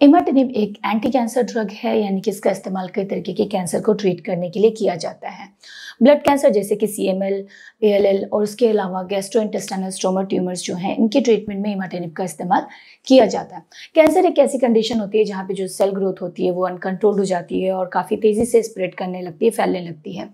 इमाटिनिब एक anti cancer drug है, यानी कि इसका इस्तेमाल कई तरीके के कैंसर को ट्रीट करने के लिए किया जाता है। ब्लड कैंसर जैसे कि CML, ALL और उसके अलावा गैस्ट्रोइंटेस्टाइनल स्ट्रोमा ट्यूमर्स जो हैं, इनके ट्रीटमेंट में इमाटिनिब का इस्तेमाल किया जाता है। कैंसर एक ऐसी कंडीशन होती है जहाँ पे जो सेल ग्रोथ होती है वो अनकंट्रोल्ड हो जाती है और काफ़ी तेज़ी से स्प्रेड करने लगती है, फैलने लगती है।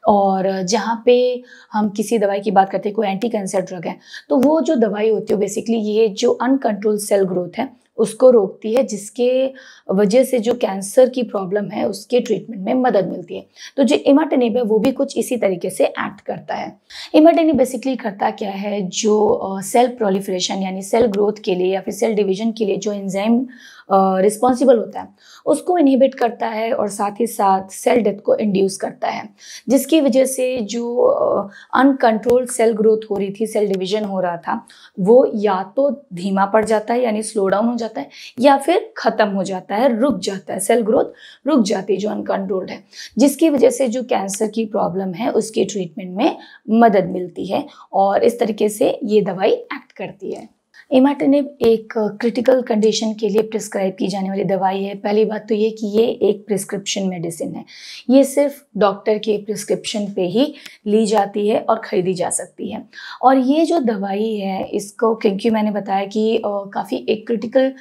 और जहाँ पे हम किसी दवाई की बात करते हैं, कोई एंटी कैंसर ड्रग है, तो वो जो दवाई होती है बेसिकली ये जो अनकंट्रोल्ड सेल ग्रोथ है उसको रोकती है, जिसके वजह से जो कैंसर की प्रॉब्लम है उसके ट्रीटमेंट में मदद मिलती है। तो जो इमाटिनिब है वो भी कुछ इसी तरीके से एक्ट करता है। इमाटिनिब बेसिकली करता क्या है, जो सेल प्रोलिफरेशन यानी सेल ग्रोथ के लिए या फिर सेल डिवीजन के लिए जो एंजाइम रिस्पॉन्सिबल होता है उसको इनहिबिट करता है और साथ ही साथ सेल डेथ को इंड्यूस करता है, जिसकी वजह से जो अनकंट्रोल्ड सेल ग्रोथ हो रही थी, सेल डिवीजन हो रहा था, वो या तो धीमा पड़ जाता है यानी स्लो डाउन हो जाता है, या फिर ख़त्म हो जाता है, रुक जाता है, सेल ग्रोथ रुक जाती है जो अनकंट्रोल्ड है, जिसकी वजह से जो कैंसर की प्रॉब्लम है उसके ट्रीटमेंट में मदद मिलती है और इस तरीके से ये दवाई एक्ट करती है। इमाटिनिब एक क्रिटिकल कंडीशन के लिए प्रिस्क्राइब की जाने वाली दवाई है। पहली बात तो ये कि ये एक प्रिस्क्रिप्शन मेडिसिन है, ये सिर्फ डॉक्टर के प्रिस्क्रिप्शन पे ही ली जाती है और ख़रीदी जा सकती है। और ये जो दवाई है इसको, क्योंकि मैंने बताया कि काफ़ी एक क्रिटिकल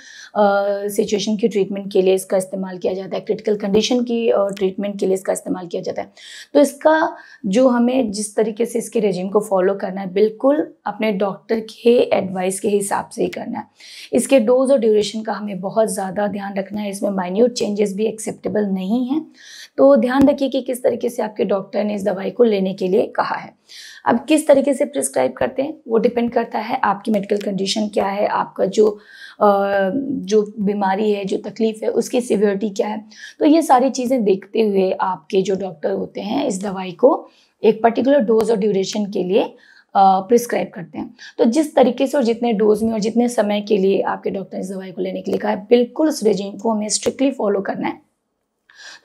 सिचुएशन की ट्रीटमेंट के लिए इसका इस्तेमाल किया जाता है, क्रिटिकल कंडीशन की ट्रीटमेंट के लिए इसका इस्तेमाल किया जाता है, तो इसका जो हमें जिस तरीके से इसके रेजिम को फॉलो करना है बिल्कुल अपने डॉक्टर के एडवाइस के हिसाब से ही करना है। इसके डोज और ड्यूरेशन का हमें बहुत ज़्यादा ध्यान रखना है, इसमें माइन्यूट चेंजेस भी एक्सेप्टेबल नहीं हैं, तो ध्यान रखिए कि किस तरीके से आपके डॉक्टर ने इस दवाई को लेने के लिए कहा है। अब किस तरीके से प्रिस्क्राइब करते हैं वो डिपेंड करता है आपकी मेडिकल कंडीशन क्या है, आपका जो बीमारी है, जो तकलीफ़ है उसकी सिवियरिटी क्या है, तो ये सारी चीज़ें देखते हुए आपके जो डॉक्टर होते हैं इस दवाई को एक पर्टिकुलर डोज और ड्यूरेशन के लिए प्रिस्क्राइब करते हैं। तो जिस तरीके से और जितने डोज में और जितने समय के लिए आपके डॉक्टर ने इस दवाई को लेने के लिए कहा है, बिल्कुल उस रेजिम को हमें स्ट्रिक्टली फॉलो करना है।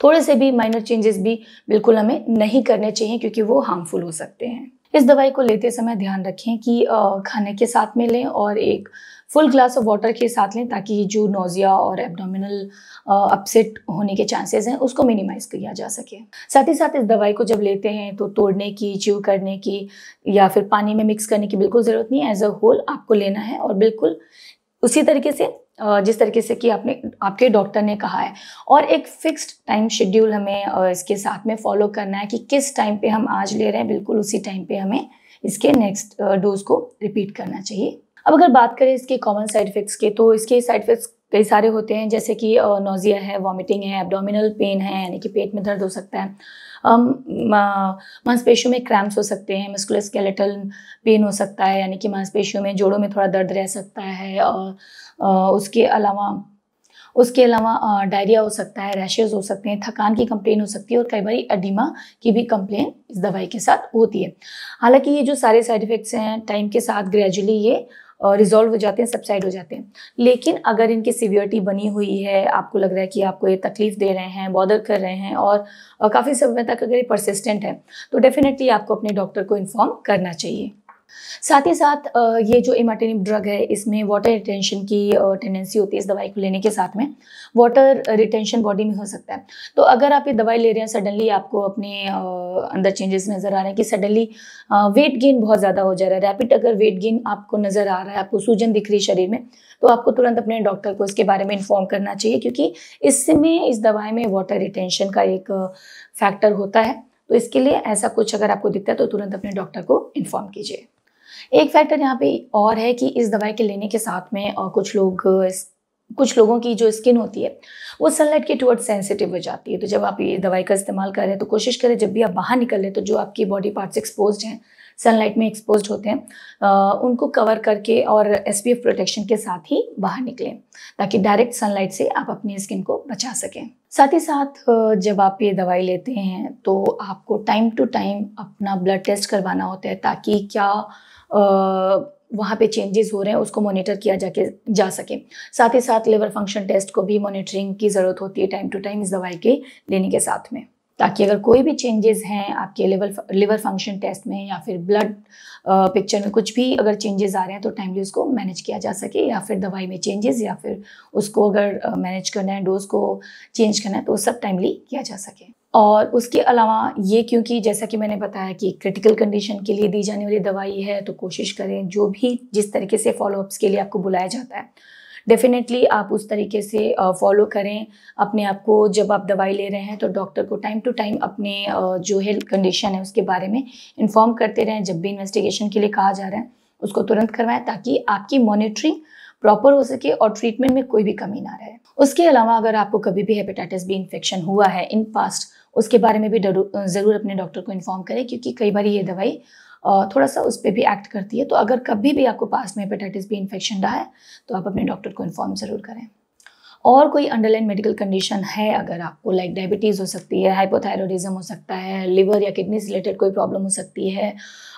थोड़े से भी माइनर चेंजेस भी बिल्कुल हमें नहीं करने चाहिए, क्योंकि वो हार्मफुल हो सकते हैं। इस दवाई को लेते समय ध्यान रखें कि खाने के साथ में लें और एक फुल ग्लास ऑफ वाटर के साथ लें, ताकि जो नोजिया और एब्डोमिनल अपसेट होने के चांसेस हैं उसको मिनिमाइज़ किया जा सके। साथ ही साथ इस दवाई को जब लेते हैं तो तोड़ने की, च्यू करने की या फिर पानी में मिक्स करने की बिल्कुल ज़रूरत नहीं है। एज अ होल आपको लेना है और बिल्कुल उसी तरीके से जिस तरीके से कि आपके डॉक्टर ने कहा है, और एक फिक्स्ड टाइम शेड्यूल हमें इसके साथ में फॉलो करना है कि किस टाइम पे हम आज ले रहे हैं, बिल्कुल उसी टाइम पे हमें इसके नेक्स्ट डोज को रिपीट करना चाहिए। अब अगर बात करें इसके कॉमन साइड इफ़ेक्ट्स के, तो इसके साइड इफ़ेक्ट्स कई सारे होते हैं, जैसे कि नोजिया है, वॉमिटिंग है, एब्डोमिनल पेन है यानी कि पेट में दर्द हो सकता है, मांसपेशियों में क्रैम्प्स हो सकते हैं, मस्कुलोस्केलेटल पेन हो सकता है यानी कि मांसपेशियों में, जोड़ों में थोड़ा दर्द रह सकता है, और उसके अलावा डायरिया हो सकता है, रैशेज हो सकते हैं, थकान की कंप्लेन हो सकती है और कई बार एडिमा की भी कंप्लेन इस दवाई के साथ होती है। हालांकि ये जो सारे साइड इफ़ेक्ट्स हैं टाइम के साथ ग्रेजुअली ये रिजॉल्व हो जाते हैं, सबसाइड हो जाते हैं, लेकिन अगर इनकी सीवियरिटी बनी हुई है, आपको लग रहा है कि आपको ये तकलीफ़ दे रहे हैं, बॉदर कर रहे हैं और काफ़ी समय तक अगर ये परसिस्टेंट है, तो डेफिनेटली आपको अपने डॉक्टर को इन्फॉर्म करना चाहिए। साथ ही साथ ये जो इमाटिनिब ड्रग है इसमें वाटर रिटेंशन की टेंडेंसी होती है। इस दवाई को लेने के साथ में वाटर रिटेंशन बॉडी में हो सकता है, तो अगर आप ये दवाई ले रहे हैं, सडनली आपको अपने अंदर चेंजेस नज़र आ रहे हैं कि सडनली वेट गेन बहुत ज़्यादा हो जा रहा है, रैपिड अगर वेट गेन आपको नज़र आ रहा है, आपको सूजन दिख रही है शरीर में, तो आपको तुरंत अपने डॉक्टर को इसके बारे में इन्फॉर्म करना चाहिए, क्योंकि इसमें इस दवाई में वाटर रिटेंशन का एक फैक्टर होता है। तो इसके लिए ऐसा कुछ अगर आपको दिखता है तो तुरंत अपने डॉक्टर को इन्फॉर्म कीजिए। एक फैक्टर यहाँ पे और है कि इस दवाई के लेने के साथ में कुछ लोगों की जो स्किन होती है वो सनलाइट के टुवर्ड्स सेंसिटिव हो जाती है। तो जब आप ये दवाई का इस्तेमाल कर रहे हैं तो कोशिश करें जब भी आप बाहर निकल रहे हैं तो जो आपकी बॉडी पार्ट्स एक्सपोज्ड हैं, सनलाइट में एक्सपोज्ड होते हैं, उनको कवर करके और SPF प्रोटेक्शन के साथ ही बाहर निकलें, ताकि डायरेक्ट सनलाइट से आप अपनी स्किन को बचा सकें। साथ ही साथ जब आप ये दवाई लेते हैं तो आपको टाइम टू टाइम अपना ब्लड टेस्ट करवाना होता है, ताकि क्या वहाँ पे चेंजेस हो रहे हैं उसको मॉनिटर किया जा सके। साथ ही साथ लिवर फंक्शन टेस्ट को भी मॉनिटरिंग की ज़रूरत होती है टाइम टू टाइम इस दवाई के लेने के साथ में। ताकि अगर कोई भी चेंजेस हैं आपके लिवर फंक्शन टेस्ट में या फिर ब्लड पिक्चर में कुछ भी अगर चेंजेस आ रहे हैं तो टाइमली उसको मैनेज किया जा सके, या फिर दवाई में चेंजेस या फिर उसको अगर मैनेज करना है, डोज को चेंज करना है, तो सब टाइमली किया जा सके। और उसके अलावा ये, क्योंकि जैसा कि मैंने बताया कि क्रिटिकल कंडीशन के लिए दी जाने वाली दवाई है, तो कोशिश करें जो भी जिस तरीके से फॉलोअप्स के लिए आपको बुलाया जाता है डेफिनेटली आप उस तरीके से फॉलो करें अपने आप को। जब आप दवाई ले रहे हैं तो डॉक्टर को टाइम टू टाइम अपने जो हेल्थ कंडीशन है उसके बारे में इन्फॉर्म करते रहें। जब भी इन्वेस्टिगेशन के लिए कहा जा रहा है उसको तुरंत करवाएं, ताकि आपकी मॉनिटरिंग प्रॉपर हो सके और ट्रीटमेंट में कोई भी कमी ना रहे। उसके अलावा अगर आपको कभी भी हेपेटाइटिस बी इन्फेक्शन हुआ है इन पास्ट, उसके बारे में भी ज़रूर अपने डॉक्टर को इन्फॉर्म करें, क्योंकि कई बार ये दवाई थोड़ा सा उस पर भी एक्ट करती है। तो अगर कभी भी आपको पास्ट में हेपेटाइटिस बी इन्फेक्शन रहा है तो आप अपने डॉक्टर को इन्फॉर्म ज़रूर करें। और कोई अंडरलाइन मेडिकल कंडीशन है अगर आपको, लाइक डायबिटीज़ हो सकती है, हाइपोथायरॉयडिज्म हो सकता है, लिवर या किडनी से रिलेटेड कोई प्रॉब्लम हो सकती है,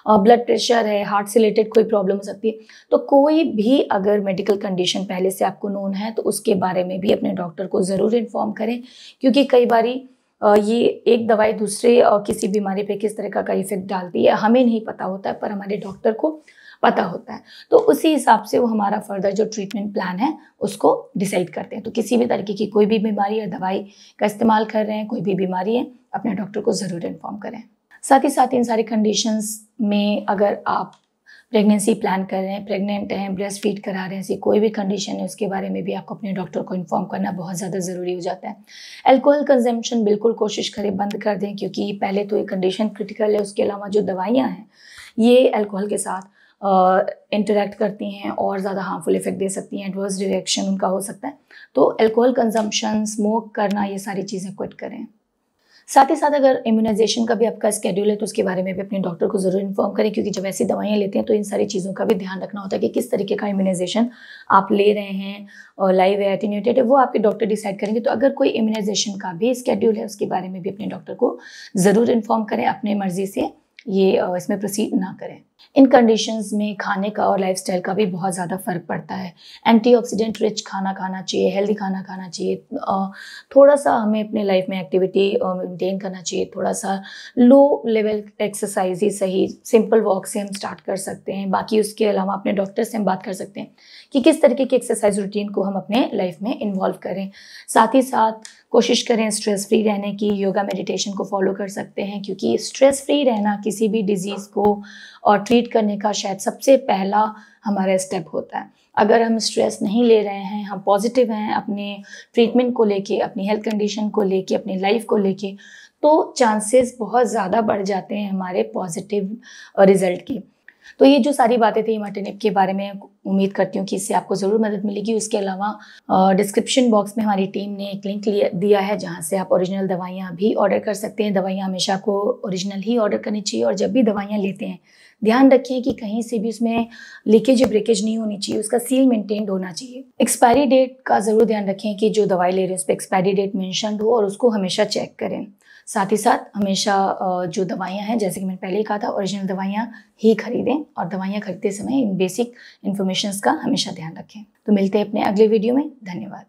ब्लड प्रेशर है, हार्ट से रिलेटेड कोई प्रॉब्लम हो सकती है, तो कोई भी अगर मेडिकल कंडीशन पहले से आपको नोन है तो उसके बारे में भी अपने डॉक्टर को ज़रूर इन्फॉर्म करें। क्योंकि कई बारी ये एक दवाई दूसरे किसी बीमारी पे किस तरह का इफेक्ट डालती है हमें नहीं पता होता है, पर हमारे डॉक्टर को पता होता है। तो उसी हिसाब से वो हमारा फर्दर जो ट्रीटमेंट प्लान है उसको डिसाइड करते हैं। तो किसी भी तरीके की कोई भी बीमारी या दवाई का इस्तेमाल कर रहे हैं, कोई भी बीमारी है, अपने डॉक्टर को ज़रूर इन्फॉर्म करें। साथ ही साथ इन सारी कंडीशंस में अगर आप प्रेगनेंसी प्लान कर रहे हैं, प्रेग्नेंट हैं, ब्रेस्ट फीड करा रहे हैं, ऐसी कोई भी कंडीशन है उसके बारे में भी आपको अपने डॉक्टर को इन्फॉर्म करना बहुत ज़्यादा ज़रूरी हो जाता है। अल्कोहल कंजम्पशन बिल्कुल कोशिश करें बंद कर दें, क्योंकि पहले तो ये कंडीशन क्रिटिकल है, उसके अलावा जो दवाइयाँ हैं ये अल्कोहल के साथ इंटरेक्ट करती हैं और ज़्यादा हार्मफुल इफेक्ट दे सकती हैं, एडवर्स रिएक्शन उनका हो सकता है। तो अल्कोहल कंजम्पशन, स्मोक करना, ये सारी चीज़ें क्विट करें। साथ ही साथ अगर इम्यूनाइजेशन का भी आपका स्केड्यूल है तो उसके बारे में भी अपने डॉक्टर को ज़रूर इन्फॉर्म करें, क्योंकि जब ऐसी दवाइयाँ लेते हैं तो इन सारी चीज़ों का भी ध्यान रखना होता है कि किस तरीके का इम्यूनाइजेशन आप ले रहे हैं, और लाइव है, एटेन्यूएटेड है, वो आपके डॉक्टर डिसाइड करेंगे। तो अगर कोई इम्यूनाइजेशन का भी स्केड्यूल है उसके बारे में भी अपने डॉक्टर को ज़रूर इन्फॉर्म करें, अपने मर्जी से ये इसमें प्रोसीड ना करें। इन कंडीशंस में खाने का और लाइफस्टाइल का भी बहुत ज़्यादा फ़र्क पड़ता है। एंटीऑक्सीडेंट रिच खाना खाना चाहिए, हेल्दी खाना खाना चाहिए, थोड़ा सा हमें अपने लाइफ में एक्टिविटी मेंटेन करना चाहिए, थोड़ा सा लो लेवल एक्सरसाइज ही सही, सिंपल वॉक से हम स्टार्ट कर सकते हैं। बाकी उसके अलावा अपने डॉक्टर से हम बात कर सकते हैं कि किस तरीके की एक्सरसाइज रूटीन को हम अपने लाइफ में इन्वॉल्व करें। साथ ही साथ कोशिश करें स्ट्रेस फ्री रहने की, योगा मेडिटेशन को फॉलो कर सकते हैं, क्योंकि स्ट्रेस फ्री रहना किसी भी डिजीज़ को और ट्रीट करने का शायद सबसे पहला हमारा स्टेप होता है। अगर हम स्ट्रेस नहीं ले रहे हैं, हम पॉजिटिव हैं अपने ट्रीटमेंट को लेके, अपनी हेल्थ कंडीशन को लेके, अपनी लाइफ को लेके, तो चांसेस बहुत ज़्यादा बढ़ जाते हैं हमारे पॉजिटिव रिजल्ट की। तो ये जो सारी बातें थी इमाटिनिब के बारे में, उम्मीद करती हूँ कि इससे आपको ज़रूर मदद मिलेगी। उसके अलावा डिस्क्रिप्शन बॉक्स में हमारी टीम ने एक लिंक दिया है जहाँ से आप ओरिजिनल दवाइयाँ भी ऑर्डर कर सकते हैं। दवाइयाँ हमेशा आपको ओरिजिनल ही ऑर्डर करनी चाहिए, और जब भी दवाइयाँ लेते हैं ध्यान रखें कि कहीं से भी उसमें लीकेज या ब्रेकेज नहीं होनी चाहिए, उसका सील मेंटेन्ड होना चाहिए। एक्सपायरी डेट का ज़रूर ध्यान रखें कि जो दवाई ले रहे हैं उस पर एक्सपायरी डेट मेंशन हो, और उसको हमेशा चेक करें। साथ ही साथ हमेशा जो दवाइयाँ हैं, जैसे कि मैंने पहले ही कहा था, ओरिजिनल दवाइयाँ ही खरीदें, और दवाइयाँ खरीदते समय इन बेसिक इन्फॉर्मेशंस का हमेशा ध्यान रखें। तो मिलते हैं अपने अगले वीडियो में। धन्यवाद।